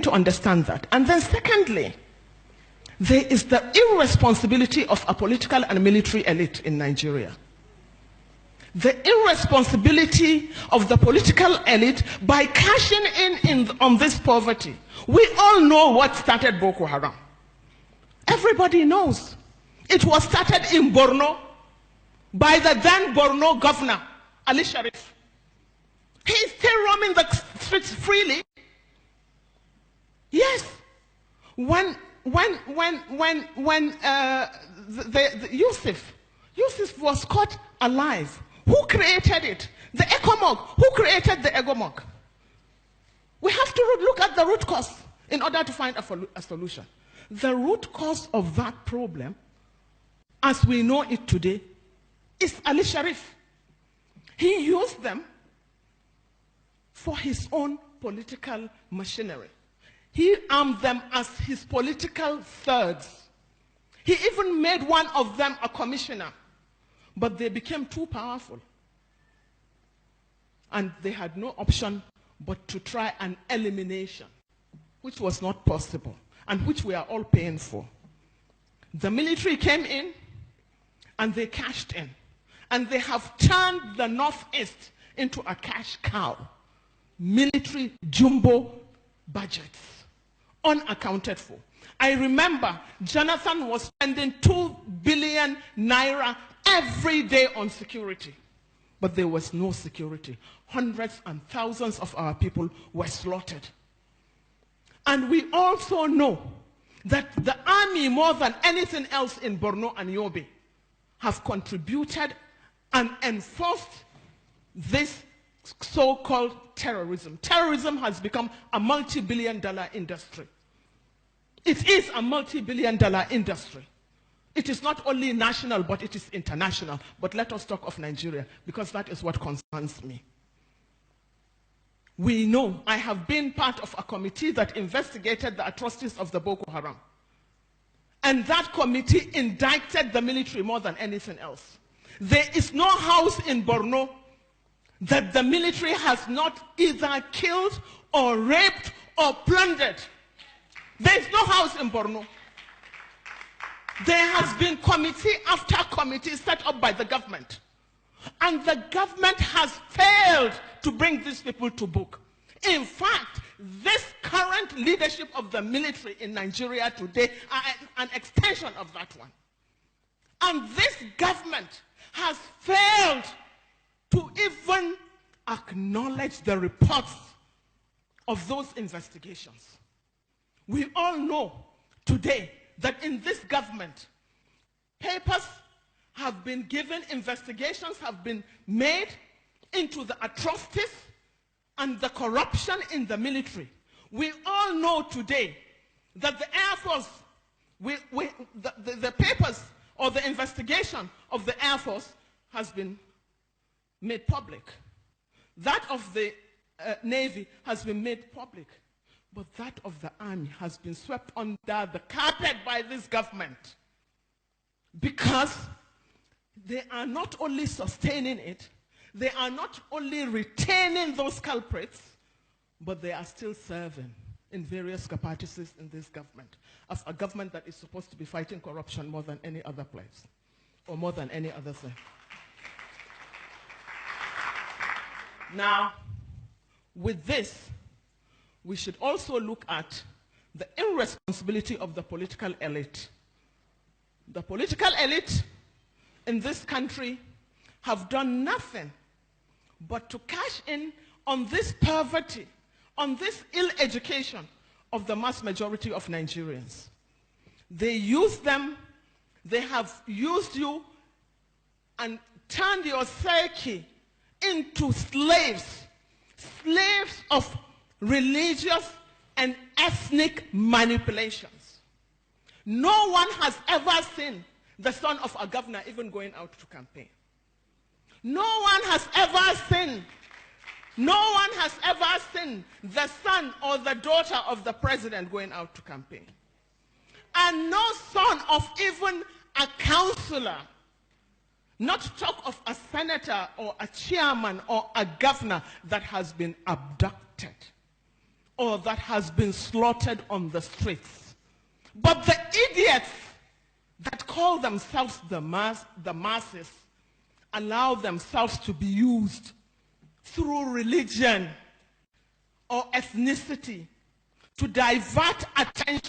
to understand that. And then secondly, there is the irresponsibility of a political and military elite in Nigeria. The irresponsibility of the political elite by cashing in on this poverty. We all know what started Boko Haram. Everybody knows. It was started in Borno by the then Borno governor, Ali Sharif. He is still roaming the streets freely. Yes. When Yusuf was caught alive, who created it? The ECOMOG. Who created the ECOMOG? We have to look at the root cause in order to find a solution. The root cause of that problem, as we know it today, is Ali Sharif. He used them for his own political machinery. He armed them as his political thirds. He even made one of them a commissioner. But they became too powerful. And they had no option but to try an elimination, which was not possible, and which we are all paying for. The military came in, and they cashed in. And they have turned the Northeast into a cash cow. Military jumbo budgets, unaccounted for. I remember Jonathan was spending 2 billion naira every day on security. But there was no security. Hundreds and thousands of our people were slaughtered. And we also know that the army, more than anything else in Borno and Yobe, have contributed and enforced this so-called terrorism. Terrorism has become a multi-billion-dollar industry. It is a multi-billion-dollar industry. It is not only national, but it is international. But let us talk of Nigeria, because that is what concerns me. We know, I have been part of a committee that investigated the atrocities of the Boko Haram. And that committee indicted the military more than anything else. There is no house in Borno that the military has not either killed or raped or plundered. There is no house in Borno. There has been committee after committee set up by the government. And the government has failed to bring these people to book. In fact, this current leadership of the military in Nigeria today are an extension of that one. And this government has failed to even acknowledge the reports of those investigations. We all know today that in this government, papers have been given, investigations have been made into the atrocities and the corruption in the military. We all know today that the Air Force, the papers or the investigation of the Air Force has been made public. That of the Navy has been made public. But that of the army has been swept under the carpet by this government, because they are not only sustaining it, they are not only retaining those culprits, but they are still serving in various capacities in this government, as a government that is supposed to be fighting corruption more than any other place, or more than any other thing. Now, with this, we should also look at the irresponsibility of the political elite. The political elite in this country have done nothing but to cash in on this poverty, on this ill education of the mass majority of Nigerians. They use them, they have used you and turned your psyche into slaves, slaves of religious and ethnic manipulations. No one has ever seen the son of a governor even going out to campaign. No one has ever seen the son or the daughter of the president going out to campaign. And no son of even a councillor, not to talk of a senator or a chairman or a governor, that has been abducted or that has been slaughtered on the streets. But the idiots that call themselves the masses allow themselves to be used through religion or ethnicity to divert attention